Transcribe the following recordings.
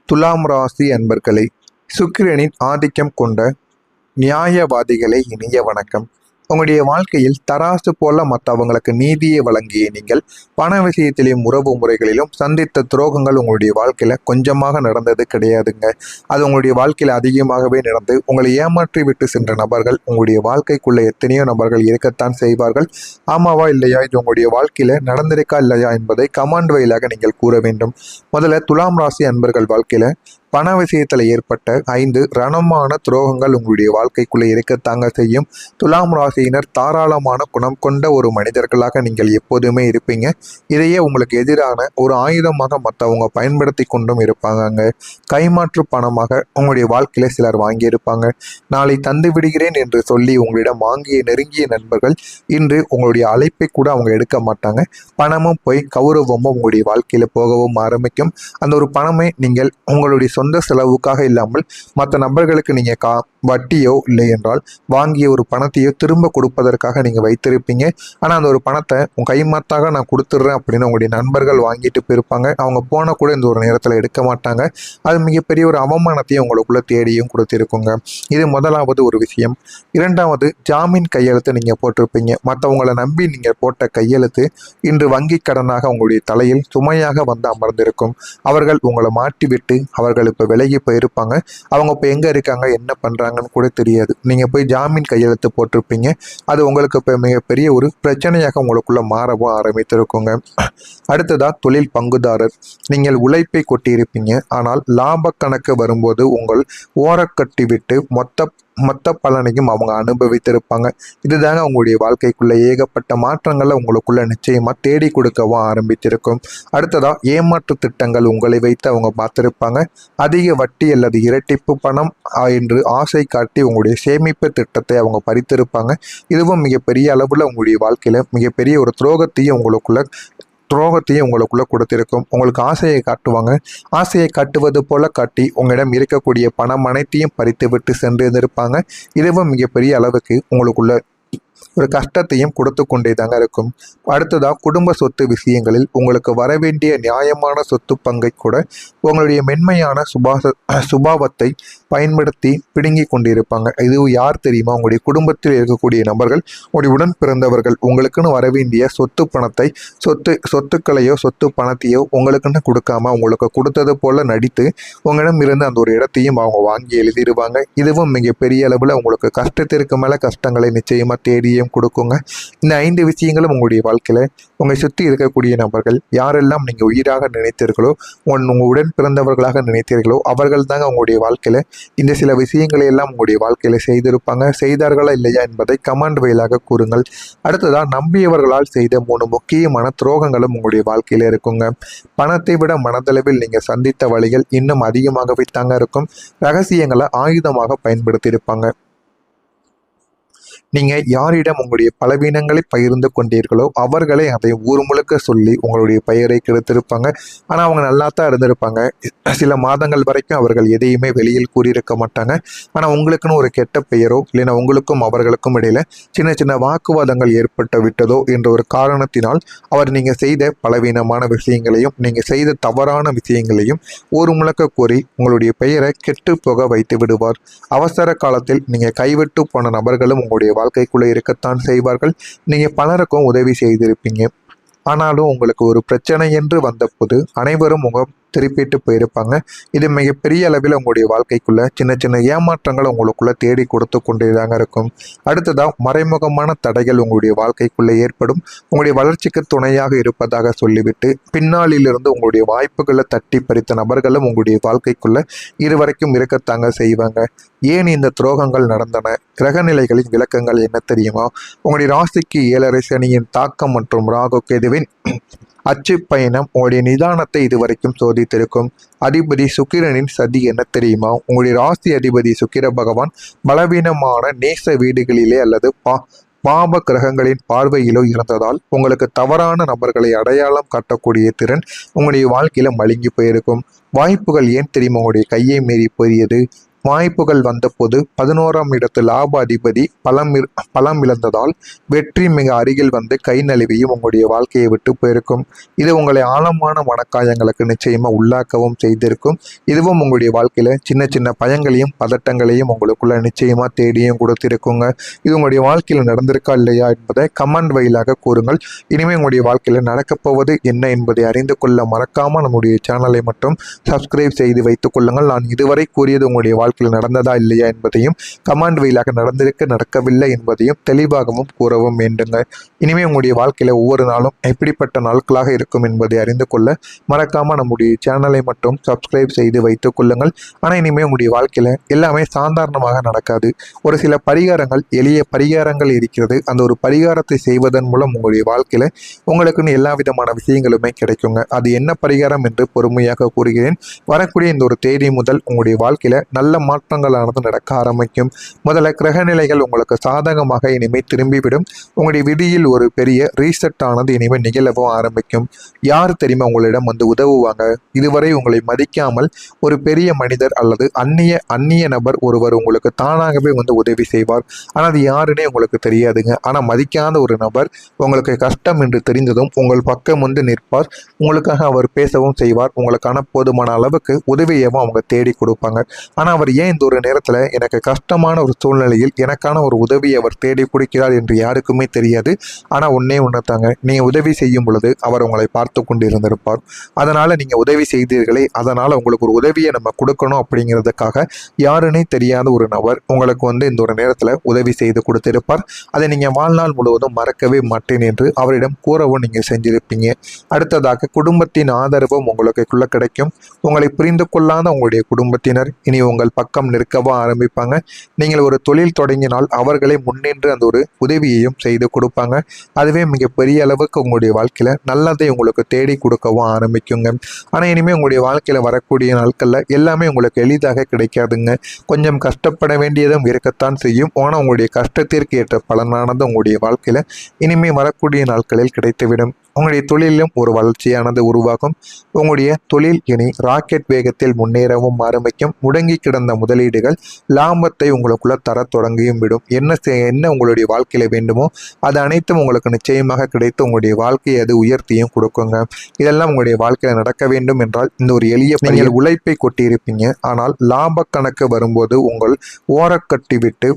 துலாம் ராசி அன்பர்களே, சுக்கிரனின் ஆதிக்கம் கொண்ட நியாயவாதிகளே, இனிய வணக்கம். உங்களுடைய வாழ்க்கையில் தராசு போல மற்றவங்களுக்கு நீதியை வழங்கிய நீங்கள் பண விஷயத்திலும் உறவு முறைகளிலும் சந்தித்த துரோகங்கள் உங்களுடைய வாழ்க்கையில கொஞ்சமாக நடந்தது கிடையாதுங்க. அது உங்களுடைய வாழ்க்கையில அதிகமாகவே நடந்து உங்களை ஏமாற்றி விட்டு சென்ற நபர்கள் உங்களுடைய வாழ்க்கைக்குள்ள எத்தனையோ நபர்கள் இருக்கத்தான் செய்வார்கள். ஆமாவா இல்லையா, இது உங்களுடைய வாழ்க்கையில நடந்திருக்கா இல்லையா என்பதை கமாண்ட் வாயிலாக நீங்கள் கூற வேண்டும். முதல்ல துலாம் ராசி அன்பர்கள் வாழ்க்கையில பண விஷயத்தில் ஏற்பட்ட 5 ரணமான துரோகங்கள் உங்களுடைய வாழ்க்கைக்குள்ளே இருக்கத்தாங்க செய்யும். துலாம் ராசியினர் தாராளமான குணம் கொண்ட ஒரு மனிதர்களாக நீங்கள் எப்போதுமே இருப்பீங்க. இதையே உங்களுக்கு எதிரான ஒரு ஆயுதமாக மற்றவங்க பயன்படுத்தி கொண்டும் இருப்பாங்க. கைமாற்று பணமாக உங்களுடைய வாழ்க்கையில சிலர் வாங்கியிருப்பாங்க. நாளை தந்து விடுகிறேன் என்று சொல்லி உங்களிடம் வாங்கிய நெருங்கிய நண்பர்கள் இன்று உங்களுடைய அழைப்பை கூட அவங்க எடுக்க மாட்டாங்க. பணமும் போய் கௌரவமும் உங்களுடைய வாழ்க்கையில போகவும் ஆரம்பிக்கும். அந்த ஒரு பணமே நீங்கள் உங்களுடைய சொந்த செலவுக்காக இல்லாமல் மற்ற நபர்களுக்கு நீங்க வட்டியோ இல்லை என்றால் வாங்கிய ஒரு பணத்தையோ திரும்ப கொடுப்பதற்காக நீங்க வைத்திருப்பீங்க. ஆனா அந்த ஒரு பணத்தை உங்க கைமாத்தாக நான் கொடுத்துட்றேன் அப்படின்னு உங்களுடைய நண்பர்கள் வாங்கிட்டு போயிருப்பாங்க. அவங்க போன கூட இந்த ஒரு நேரத்தில் எடுக்க மாட்டாங்க. அது மிகப்பெரிய ஒரு அவமானத்தையும் உங்களுக்குள்ள தேடியும் கொடுத்திருக்குங்க. இது முதலாவது ஒரு விஷயம். இரண்டாவது, ஜாமீன் கையெழுத்து நீங்க போட்டிருப்பீங்க. மற்றவங்களை நம்பி நீங்க போட்ட கையெழுத்து இன்று வங்கி கடனாக உங்களுடைய தலையில் சுமையாக வந்து அமர்ந்திருக்கும். அவர்கள் உங்களை மாட்டிவிட்டு அவர்கள் இப்போ விலகி போயிருப்பாங்க. அவங்க இப்போ எங்க இருக்காங்க, என்ன பண்றாங்கன்னு கூட தெரியாது. நீங்க போய் ஜாமீன் கையெழுத்து போட்டிருப்பீங்க. அது உங்களுக்கு இப்போ மிகப்பெரிய ஒரு பிரச்சனையாக உங்களுக்குள்ள மாறவும் ஆரம்பித்திருக்குங்க. அடுத்ததா, தொழில் பங்குதாரர். நீங்கள் உழைப்பை கொட்டியிருப்பீங்க. ஆனால் லாப கணக்கு வரும்போது உங்கள் ஓரக்கட்டி விட்டு மொத்த பலனையும் அவங்க அனுபவித்திருப்பாங்க. இதுதாங்க உங்களுடைய வாழ்க்கைக்குள்ள ஏகப்பட்ட மாற்றங்களை உங்களுக்குள்ள நிச்சயமா தேடி கொடுக்கவும் ஆரம்பித்திருக்கும். அடுத்ததா, ஏமாற்று திட்டங்கள் உங்களை வைத்து அவங்க பார்த்திருப்பாங்க. அதிக வட்டி அல்லது இரட்டிப்பு பணம் என்று ஆசை காட்டி உங்களுடைய சேமிப்பு திட்டத்தை அவங்க பறித்திருப்பாங்க. இதுவும் மிகப்பெரிய அளவுல உங்களுடைய வாழ்க்கையில மிகப்பெரிய ஒரு துரோகத்தையும் உங்களுக்குள்ள கொடுத்திருக்கும். உங்களுக்கு ஆசையை காட்டுவாங்க. ஆசையை காட்டுவது போல காட்டி உங்களிடம் இருக்கக்கூடிய பணம் அனைத்தையும் பறித்து விட்டு சென்றிருப்பாங்க. இதுவும் மிகப்பெரிய அளவுக்கு உங்களுக்குள்ள ஒரு கஷ்டத்தையும் கொடுத்து கொண்டே தாங்க இருக்கும். அடுத்ததா, குடும்ப சொத்து விஷயங்களில் உங்களுக்கு வரவேண்டிய நியாயமான சொத்து பங்கை கூட உங்களுடைய மென்மையான சுபாவத்தை பயன்படுத்தி பிடுங்கி கொண்டிருப்பாங்க. இது யார் தெரியுமா? உங்களுடைய குடும்பத்தில் இருக்கக்கூடிய நபர்கள், உங்களுடைய உடன் பிறந்தவர்கள் உங்களுக்குன்னு வரவேண்டிய சொத்து பணத்தை சொத்துக்களையோ சொத்து பணத்தையோ உங்களுக்குன்னு கொடுக்காம உங்களுக்கு கொடுத்தது போல நடித்து உங்களிடம் இருந்து அந்த ஒரு இடத்தையும் அவங்க வாங்கி எழுதிடுவாங்க. இதுவும் மிகப்பெரிய அளவில் உங்களுக்கு கஷ்டத்திற்கு மேலே கஷ்டங்களை நிச்சயமா தேடியும் கொடுக்குங்க. இந்த 5 விஷயங்களும் உங்களுடைய வாழ்க்கையில உங்களை சுற்றி இருக்கக்கூடிய நபர்கள் யாரெல்லாம் நீங்க உயிராக நினைத்தீர்களோ, உங்க உடன் பிறந்தவர்களாக நினைத்தீர்களோ, அவர்கள் தாங்க உங்களுடைய வாழ்க்கையில இந்த சில விஷயங்களை எல்லாம் உங்களுடைய வாழ்க்கையில செய்திருப்பாங்க. செய்தார்களா இல்லையா என்பதை கமெண்ட் வாயிலாக கூறுங்கள். அடுத்ததா, நம்பியவர்களால் செய்த 3 முக்கியமான துரோகங்களும் உங்களுடைய வாழ்க்கையில இருக்குங்க. பணத்தை விட மனதளவில் நீங்க சந்தித்த வழிகள் இன்னும் அதிகமாகவே தாங்க இருக்கும். ரகசியங்களை ஆயுதமாக பயன்படுத்தி இருப்பாங்க. நீங்க யாரிடம் உங்களுடைய பலவீனங்களை பகிர்ந்து கொண்டீர்களோ அவர்களே அதை ஊர் முழுக்க சொல்லி உங்களுடைய பெயரை கெடுத்திருப்பாங்க. ஆனா அவங்க நல்லா தான் இருந்திருப்பாங்க. சில மாதங்கள் வரைக்கும் அவர்கள் எதையுமே வெளியில் கூறியிருக்க மாட்டாங்க. ஆனா உங்களுக்குன்னு ஒரு கெட்ட பெயரோ இல்லைன்னா உங்களுக்கும் அவர்களுக்கும் இடையில சின்ன சின்ன வாக்குவாதங்கள் ஏற்பட்டு விட்டதோ என்ற ஒரு காரணத்தினால் அவர் நீங்க செய்த பலவீனமான விஷயங்களையும் நீங்க செய்த தவறான விஷயங்களையும் ஊர் முழுக்க கூறி உங்களுடைய பெயரை கெட்டு போக வைத்து விடுவார். அவசர காலத்தில் நீங்க கைவிட்டு போன நபர்களும் உங்களுடைய வாழ்க்கைக்குள்ள இருக்கத்தான் செய்வார்கள். நீங்க பலருக்கும் உதவி செய்திருப்பீங்க. ஆனாலும் உங்களுக்கு ஒரு பிரச்சனை என்று வந்தபோது அனைவரும் முகம் திருப்பிட்டு போயிருப்பாங்க. இது மிகப்பெரிய அளவில் உங்களுடைய வாழ்க்கைக்குள்ள சின்ன சின்ன ஏமாற்றங்கள் உங்களுக்குள்ள தேடி கொடுத்து கொண்டேதாங்க இருக்கும். அடுத்ததா, மறைமுகமான தடைகள் உங்களுடைய வாழ்க்கைக்குள்ள ஏற்படும். உங்களுடைய வளர்ச்சிக்கு துணையாக இருப்பதாக சொல்லிவிட்டு பின்னாளிலிருந்து உங்களுடைய வாய்ப்புகளை தட்டி பறித்த நபர்களும் உங்களுடைய வாழ்க்கைக்குள்ள இதுவரைக்கும் இருக்கத்தாங்க செய்வாங்க. ஏன் இந்த துரோகங்கள் நடந்தன? கிரகநிலைகளின் விளக்கங்கள் என்ன தெரியுமா? உங்களுடைய ராசிக்கு 7.5 சனியின் தாக்கம் மற்றும் ராகு கேதுவின் அச்சு பயணம் உங்களுடைய நிதானத்தை இதுவரைக்கும் சோதித்திருக்கும். அதிபதி சுக்கிரனின் சதி என்ன தெரியுமா? உங்களுடைய ராசி அதிபதி சுக்கிர பகவான் பலவீனமான நேச வீடுகளிலே அல்லது பாப கிரகங்களின் பார்வையிலோ இருந்ததால் உங்களுக்கு தவறான நபர்களை அடையாளம் காட்டக்கூடிய திறன் உங்களுடைய வாழ்க்கையில மழுங்கி போயிருக்கும். வாய்ப்புகள் ஏன் தெரியுமா உங்களுடைய கையை மீறி போறியது? வாய்ப்புகள் வந்தபோது 11ஆம் இடத்து லாப அதிபதி பலம் இழந்ததால் வெற்றி மிக அருகில் வந்து கை நழுவியும் உங்களுடைய வாழ்க்கையை விட்டு போயிருக்கும். இது உங்களை ஆழமான மனக்காயங்களுக்கு நிச்சயமா உள்ளாக்கவும் செய்திருக்கும். இதுவும் உங்களுடைய வாழ்க்கையில சின்ன சின்ன பயங்களையும் பதட்டங்களையும் உங்களுக்குள்ள நிச்சயமா தேடியும் கொடுத்திருக்குங்க. இது உங்களுடைய வாழ்க்கையில நடந்திருக்கா இல்லையா என்பதை கமெண்ட் வழியாக கூறுங்கள். இனிமேல் உங்களுடைய வாழ்க்கையில நடக்கப் போவது என்ன என்பதை அறிந்து கொள்ள மறக்காம நம்முடைய சேனலை மட்டும் சப்ஸ்கிரைப் செய்து வைத்துக் கொள்ளுங்கள். நான் இதுவரை கூறியது உங்களுடைய வாழ்க்கையில் நடந்ததா இல்லையா என்பதையும் கமாண்ட் வழியாக நடந்திருக்க நடக்கவில்லை என்பதையும் தெளிவாகவும் கூறவும் வேண்டுங்க. இனிமேல் உங்களுடைய வாழ்க்கையில ஒவ்வொரு நாளும் எப்படிப்பட்ட நாட்களாக இருக்கும் என்பதை அறிந்து கொள்ள மறக்காம நம்முடைய சேனலை மட்டும் சப்ஸ்கிரைப் செய்து வைத்துக் கொள்ளுங்கள். ஆனால் இனிமேல் உங்களுடைய வாழ்க்கையில எல்லாமே சாதாரணமாக நடக்காது. ஒரு சில பரிகாரங்கள், எளிய பரிகாரங்கள் இருக்கிறது. அந்த ஒரு பரிகாரத்தை செய்வதன் மூலம் உங்களுடைய வாழ்க்கையில உங்களுக்குன்னு எல்லா விதமான விஷயங்களுமே கிடைக்குங்க. அது என்ன பரிகாரம் என்று பொறுமையாக கூறுகிறேன். வரக்கூடிய இந்த ஒரு தேதி முதல் உங்களுடைய வாழ்க்கையில நல்ல மாற்றங்களானது நடக்க ஆரம்பிக்கும். முதல்ல கிரகநிலைகள் உங்களுக்கு சாதகமாக இனிமேல் திரும்பிவிடும். உங்களுடைய விதியில் ஒரு பெரிய ரீசெட் ஆனது இனிமேல் நிகழவும் ஆரம்பிக்கும். யார் தெரியுமா உங்களிடம் வந்து உதவுவாங்க? இதுவரை உங்களை மதிக்காமல் ஒரு பெரிய மனிதர் அல்லது அந்நிய நபர் ஒருவர் உங்களுக்கு தானாகவே வந்து உதவி செய்வார். ஆனால் அது யாருன்னே உங்களுக்கு தெரியாதுங்க. ஆனால் மதிக்காத ஒரு நபர் உங்களுக்கு கஷ்டம் என்று தெரிந்ததும் உங்கள் பக்கம் வந்து நிற்பார். உங்களுக்காக அவர் பேசவும் செய்வார். உங்களுக்கான போதுமான அளவுக்கு உதவியவும் அவங்க தேடி கொடுப்பாங்க. ஆனால் அவர் ஏன் இந்த ஒரு நேரத்தில் எனக்கு கஷ்டமான ஒரு சூழ்நிலையில் எனக்கான ஒரு உதவியை அவர் தேடி கொடுக்கிறார் என்று யாருக்குமே தெரியாது. ஆனால் ஒன்னே தாங்க, நீங்கள் உதவி செய்யும் பொழுது அவர் உங்களை பார்த்து கொண்டு இருந்திருப்பார். அதனால் நீங்கள் உதவி செய்தீர்களே, அதனால் உங்களுக்கு ஒரு உதவியை நம்ம கொடுக்கணும் அப்படிங்கிறதுக்காக யாருன்னே தெரியாத ஒரு நபர் உங்களுக்கு வந்து இந்த ஒரு நேரத்தில் உதவி செய்து கொடுத்திருப்பார். அதை நீங்கள் வாழ்நாள் முழுவதும் மறக்கவே மாட்டேன் என்று அவரிடம் கூறவும் நீங்கள் செஞ்சிருப்பீங்க. அடுத்ததாக குடும்பத்தின் ஆதரவும் உங்களுக்குள்ள கிடைக்கும். உங்களை புரிந்து கொள்ளாத உங்களுடைய குடும்பத்தினர் இனி உங்கள் பக்கம் நிற்கவும் ஆரம்பிப்பாங்க. நீங்கள் ஒரு தொழில் தொடங்கினால் அவர்களை முன்னின்று அந்த ஒரு உதவியையும் செய்து கொடுப்பாங்க. அதுவே மிகப்பெரிய அளவுக்கு உங்களுடைய வாழ்க்கையில நல்லதை உங்களுக்கு தேடி கொடுக்கவும் ஆரம்பிக்குங்க. ஆனால் இனிமேல் உங்களுடைய வாழ்க்கையில வரக்கூடிய நாட்கள்ல எல்லாமே உங்களுக்கு எளிதாக கிடைக்காதுங்க. கொஞ்சம் கஷ்டப்பட வேண்டியதும் இருக்கத்தான் செய்யும். ஆனால் உங்களுடைய கஷ்டத்திற்கு ஏற்ற பலனானது உங்களுடைய வாழ்க்கையில இனிமேல் வரக்கூடிய நாட்களில் கிடைத்துவிடும். உங்களுடைய தொழிலும் ஒரு வளர்ச்சியானது உருவாகும். உங்களுடைய தொழில் இனி ராக்கெட் வேகத்தில் முன்னேறவும் ஆரம்பிக்கும். முடங்கி கிடந்த முதலீடுகள் லாபத்தை உங்களுக்குள்ள தர தொடங்கியும் விடும். என்ன உங்களுடைய வாழ்க்கையில வேண்டுமோ அது அனைத்தும் உங்களுக்கு நிச்சயமாக கிடைத்து உங்களுடைய வாழ்க்கையை அது உயர்த்தியும் கொடுக்குங்க. இதெல்லாம் உங்களுடைய வாழ்க்கையில நடக்க வேண்டும் என்றால் இந்த ஒரு எளிய நீங்கள் உழைப்பை கொட்டியிருப்பீங்க. ஆனால் லாப கணக்கு வரும்போது உங்கள் ஓரக்கட்டி விட்டு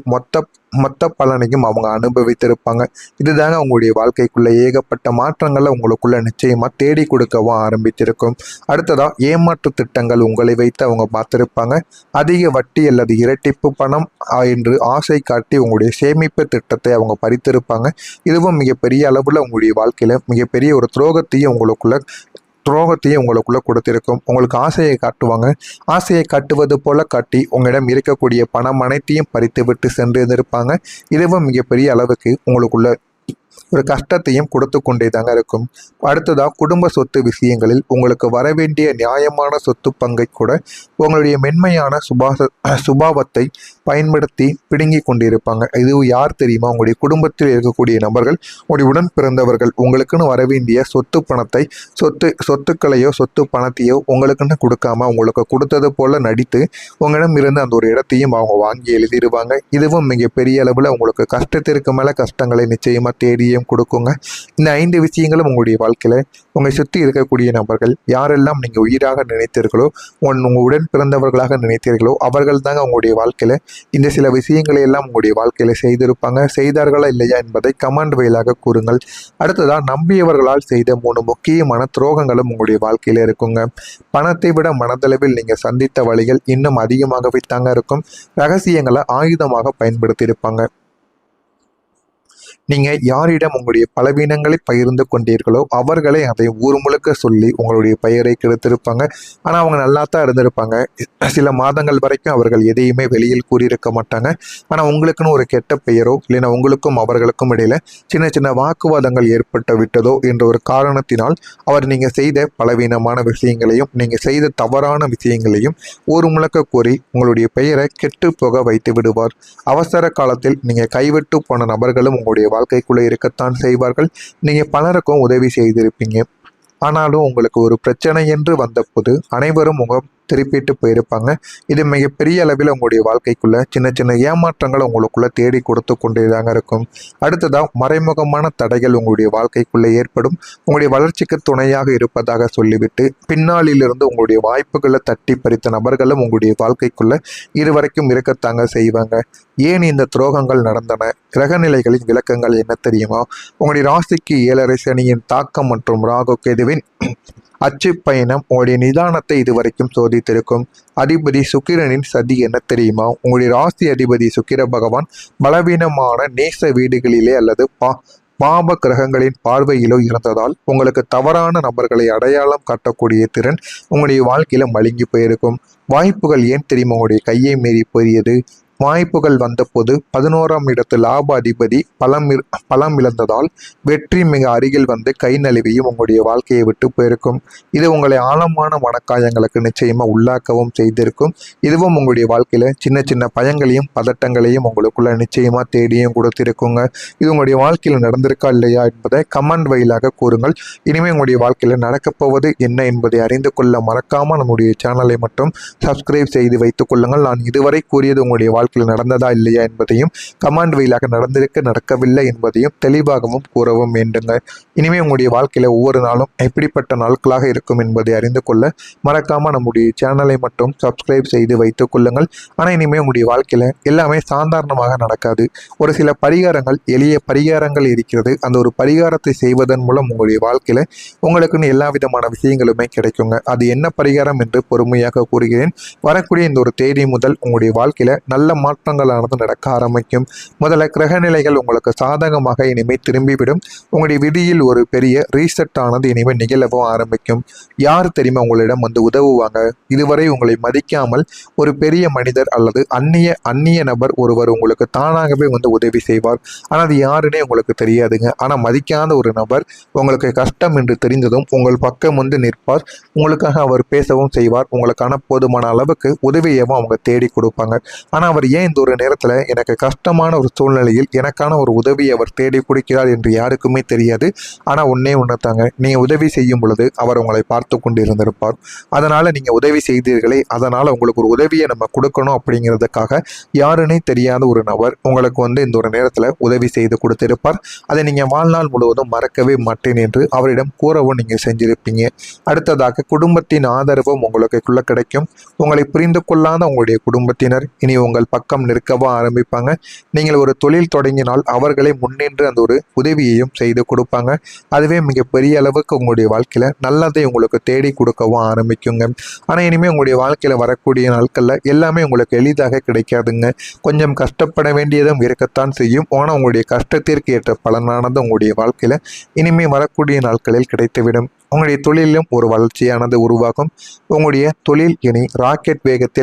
மொத்த பலனையும் அவங்க அனுபவித்திருப்பாங்க. இதுதாங்க உங்களுடைய வாழ்க்கைக்குள்ள ஏகப்பட்ட மாற்றங்களை உங்களுக்குள்ள நிச்சயமா தேடி கொடுக்கவும் ஆரம்பித்திருக்கும். அடுத்ததா ஏமாற்று திட்டங்கள் உங்களை வைத்து அவங்க பார்த்திருப்பாங்க. அதிக வட்டி அல்லது இரட்டிப்பு பணம் என்று ஆசை காட்டி உங்களுடைய சேமிப்பு திட்டத்தை அவங்க பறித்திருப்பாங்க. இதுவும் மிகப்பெரிய அளவுல உங்களுடைய வாழ்க்கையில மிகப்பெரிய ஒரு துரோகத்தையும் உங்களுக்குள்ள கொடுத்திருக்கும். உங்களுக்கு ஆசையை காட்டுவாங்க. ஆசையை காட்டுவது போல காட்டி உங்களிடம் இருக்கக்கூடிய பணம் அனைத்தையும் பறித்து விட்டு சென்று இருப்பாங்க. இதுவும் மிகப்பெரிய அளவுக்கு உங்களுக்குள்ள ஒரு கஷ்டத்தையும் கொடுத்து கொண்டே தாங்க இருக்கும். அடுத்ததாக குடும்ப சொத்து விஷயங்களில் உங்களுக்கு வரவேண்டிய நியாயமான சொத்து பங்கை கூட உங்களுடைய மென்மையான சுபாவத்தை பயன்படுத்தி பிடுங்கி கொண்டிருப்பாங்க. இது யார் தெரியுமா? உங்களுடைய குடும்பத்தில் இருக்கக்கூடிய நபர்கள், உங்களுடைய உடன் பிறந்தவர்கள் உங்களுக்குன்னு வரவேண்டிய சொத்து பணத்தை சொத்துக்களையோ சொத்து பணத்தையோ உங்களுக்குன்னு கொடுக்காம உங்களுக்கு கொடுத்தது போல நடித்து உங்களிடம் இருந்து அந்த ஒரு இடத்தையும் அவங்க வாங்கி எழுதிடுவாங்க. இதுவும் மிகப்பெரிய அளவில் உங்களுக்கு கஷ்டத்திற்கு மேலே கஷ்டங்களை நிச்சயமா தேடியும் கொடுக்குங்க. இந்த 5 விஷயங்களும் உங்களுடைய வாழ்க்கையில உங்களை சுற்றி இருக்கக்கூடிய நபர்கள் யாரெல்லாம் நீங்க உயிராக நினைத்தீர்களோ, உங்க உடன் பிறந்தவர்களாக நினைத்தீர்களோ அவர்கள் தாங்க உங்களுடைய வாழ்க்கையில இந்த சில விஷயங்களை எல்லாம் உங்களுடைய வாழ்க்கையில செய்திருப்பாங்க. செய்தார்களா இல்லையா என்பதை கமெண்ட் வழியாக கூறுங்கள். அடுத்ததா நம்பியவர்களால் செய்த 3 முக்கியமான துரோகங்களும் உங்களுடைய வாழ்க்கையில இருக்குங்க. பணத்தை விட மனதளவில் நீங்க சந்தித்த வழிகள் இன்னும் அதிகமாகவே தாங்க இருக்கும். ரகசியங்களை ஆயுதமாக பயன்படுத்தி இருப்பாங்க. நீங்கள் யாரிடம் உங்களுடைய பலவீனங்களை பகிர்ந்து கொண்டீர்களோ அவர்களே அதை ஊர் முழுக்க சொல்லி உங்களுடைய பெயரை கெடுத்திருப்பாங்க. ஆனால் அவங்க நல்லா தான் இருந்திருப்பாங்க. சில மாதங்கள் வரைக்கும் அவர்கள் எதையுமே வெளியில் கூறியிருக்க மாட்டாங்க. ஆனால் உங்களுக்குன்னு ஒரு கெட்ட பெயரோ இல்லைன்னா உங்களுக்கும் அவர்களுக்கும் இடையில சின்ன சின்ன வாக்குவாதங்கள் ஏற்பட்டு விட்டதோ என்ற ஒரு காரணத்தினால் அவர் நீங்கள் செய்த பலவீனமான விஷயங்களையும் நீங்கள் செய்த தவறான விஷயங்களையும் ஊர் முழுக்க கூறி உங்களுடைய பெயரை கெட்டு போக வைத்து விடுவார். அவசர காலத்தில் நீங்கள் கைவிட்டு போன நபர்களும் உங்களுடைய வாழ்க்கைக்குள்ளே இருக்கத்தான் செய்வார்கள். நீங்கள் பலருக்கும் உதவி செய்திருப்பீங்க. ஆனாலும் உங்களுக்கு ஒரு பிரச்சனை என்று வந்தபோது அனைவரும் முகம் திருப்பிட்டு போயிருப்பாங்க. இது மிகப்பெரிய அளவில் உங்களுடைய வாழ்க்கைக்குள்ள சின்ன சின்ன ஏமாற்றங்கள் உங்களுக்குள்ள தேடி கொடுத்து கொண்டேதாங்க இருக்கும். அடுத்ததா மறைமுகமான தடைகள் உங்களுடைய வாழ்க்கைக்குள்ள ஏற்படும். உங்களுடைய வளர்ச்சிக்கு துணையாக இருப்பதாக சொல்லிவிட்டு பின்னாளிலிருந்து உங்களுடைய வாய்ப்புகளை தட்டி பறித்த நபர்களும் உங்களுடைய வாழ்க்கைக்குள்ள இதுவரைக்கும் இருக்கத்தாங்க செய்வாங்க. ஏன் இந்த துரோகங்கள் நடந்தன? கிரகநிலைகளின் விளக்கங்கள் என்ன தெரியுமா? உங்களுடைய ராசிக்கு 7.5 சனியின் தாக்கம் மற்றும் ராகு கேதுவின் அச்சு பயணம் உங்களுடைய நிதானத்தை இதுவரைக்கும் சோதித்திருக்கும். அதிபதி சுக்கிரனின் சதி என்ன தெரியுமா? உங்களுடைய ராசி அதிபதி சுக்கிர பகவான் பலவீனமான நேச வீடுகளிலே அல்லது பாப கிரகங்களின் பார்வையிலோ இருந்ததால் உங்களுக்கு தவறான நபர்களை அடையாளம் காட்டக்கூடிய திறன் உங்களுடைய வாழ்க்கையில மழுங்கி போயிருக்கும். வாய்ப்புகள் ஏன் தெரியுமா உங்களுடைய கையை மீறி போயது? வாய்ப்புகள் வந்தபோது 11ஆம் இடத்து லாப அதிபதி பலம் இழந்ததால் வெற்றி மிக அருகில் வந்து கை நழுவியும் உங்களுடைய வாழ்க்கையை விட்டு போயிருக்கும். இது உங்களை ஆழமான மனக்காயங்களுக்கு நிச்சயமா உள்ளாக்கவும் செய்திருக்கும். இதுவும் உங்களுடைய வாழ்க்கையில சின்ன சின்ன பயங்களையும் பதட்டங்களையும் உங்களுக்குள்ள நிச்சயமா தேடியும் கொடுத்திருக்குங்க. இது உங்களுடைய வாழ்க்கையில நடந்திருக்கா இல்லையா என்பதை கமெண்ட் வழியாக கூறுங்கள். இனிமேல் உங்களுடைய வாழ்க்கையில நடக்கப் போவது என்ன என்பதை அறிந்து கொள்ள மறக்காம நம்முடைய சேனலை மட்டும் சப்ஸ்கிரைப் செய்து வைத்துக் கொள்ளுங்கள். நான் இதுவரை கூறியது உங்களுடைய வாழ்க்கையில் நடந்ததா இல்லையா என்பதையும் கமாண்ட் வழியாக நடக்கவில்லை என்பதையும் தெளிவாகவும் கூறவும் வேண்டுங்க. இனிமே உங்களுடைய வாழ்க்கையில ஒவ்வொரு நாளும் எப்படிப்பட்ட நாட்களாக இருக்கும் என்பதை அறிந்து கொள்ள மறக்காம நம்முடைய சேனலை மட்டும் சப்ஸ்கிரைப் செய்து வைத்துக் கொள்ளுங்கள். ஆனா இனிமே உங்களுடைய வாழ்க்கையில எல்லாமே சாதாரணமாக நடக்காது. ஒரு சில பரிகாரங்கள், எளிய பரிகாரங்கள் இருக்கிறது. அந்த ஒரு பரிகாரத்தை செய்வதன் மூலம் உங்களுடைய வாழ்க்கையில உங்களுக்குன்னு எல்லா விதமான விஷயங்களுமே கிடைக்குங்க. அது என்ன பரிகாரம் என்று பொறுமையாக கூறுகிறேன். வரக்கூடிய இந்த ஒரு தேதி முதல் உங்களுடைய வாழ்க்கையில நல்ல மாற்றங்களானது நடக்க ஆரம்பிக்கும். முதல்ல கிரகநிலைகள் உங்களுக்கு சாதகமாக இனிமேல் திரும்பிவிடும். உங்களுடைய விதியில் ஒரு பெரிய ரீசெட் ஆனது இனிமேல் நிகழவும் ஆரம்பிக்கும். யார் தெரியுமா உங்களிடம் வந்து உதவுவாங்க? இதுவரை உங்களை மதிக்காமல் ஒரு பெரிய மனிதர் அல்லது அந்நிய நபர் ஒருவர் உங்களுக்கு தானாகவே வந்து உதவி செய்வார். ஆனால் அது யாருன்னே உங்களுக்கு தெரியாதுங்க. ஆனால் மதிக்காத ஒரு நபர் உங்களுக்கு கஷ்டம் என்று தெரிந்ததும் உங்கள் பக்கம் வந்து நிற்பார். உங்களுக்காக அவர் பேசவும் செய்வார். உங்களுக்கான போதுமான அளவுக்கு உதவியவும் அவங்க தேடி கொடுப்பாங்க. ஆனால் அவர் ஏன் இந்த ஒரு நேரத்தில் எனக்கு கஷ்டமான ஒரு சூழ்நிலையில் எனக்கான ஒரு உதவி அவர் தேடி கொடுக்கிறார் என்று யாருக்குமே தெரியாது. ஆனால் ஒன்னே தாங்க, நீங்கள் உதவி செய்யும் பொழுது அவர் உங்களை பார்த்து கொண்டு இருந்திருப்பார். அதனால் நீங்கள் உதவி செய்தீர்களே, அதனால் உங்களுக்கு ஒரு உதவியை நம்ம கொடுக்கணும் அப்படிங்கிறதுக்காக யாருன்னே தெரியாத ஒரு நபர் உங்களுக்கு வந்து இந்த ஒரு நேரத்தில் உதவி செய்து கொடுத்திருப்பார். அதை நீங்கள் வாழ்நாள் முழுவதும் மறக்கவே மாட்டேன் என்று அவரிடம் கூறவும் நீங்கள் செஞ்சிருப்பீங்க. அடுத்ததாக குடும்பத்தின் ஆதரவும் உங்களுக்குள்ள கிடைக்கும். உங்களை புரிந்து கொள்ளாத உங்களுடைய குடும்பத்தினர் இனி உங்கள் பக்கம் நிற்கவும் ஆரம்பிப்பாங்க. நீங்கள் ஒரு தொழில் தொடங்கினால் அவர்களை முன்னின்று அந்த ஒரு உதவியையும் செய்து கொடுப்பாங்க. அதுவே மிகப்பெரிய அளவுக்கு உங்களுடைய வாழ்க்கையில நல்லதை உங்களுக்கு தேடி கொடுக்கவும் ஆரம்பிக்குங்க. ஆனால் இனிமேல் உங்களுடைய வாழ்க்கையில வரக்கூடிய நாட்கள்ல எல்லாமே உங்களுக்கு எளிதாக கிடைக்காதுங்க. கொஞ்சம் கஷ்டப்பட வேண்டியதும் இருக்கத்தான் செய்யும். ஆனால் உங்களுடைய கஷ்டத்திற்கு ஏற்ற பலனானது உங்களுடைய வாழ்க்கையில இனிமேல் வரக்கூடிய நாட்களில் கிடைத்துவிடும். உங்களுடைய தொழிலும் ஒரு வளர்ச்சியானது உருவாகும். உங்களுடைய தொழில் இனி ராக்கெட் வேகத்தில்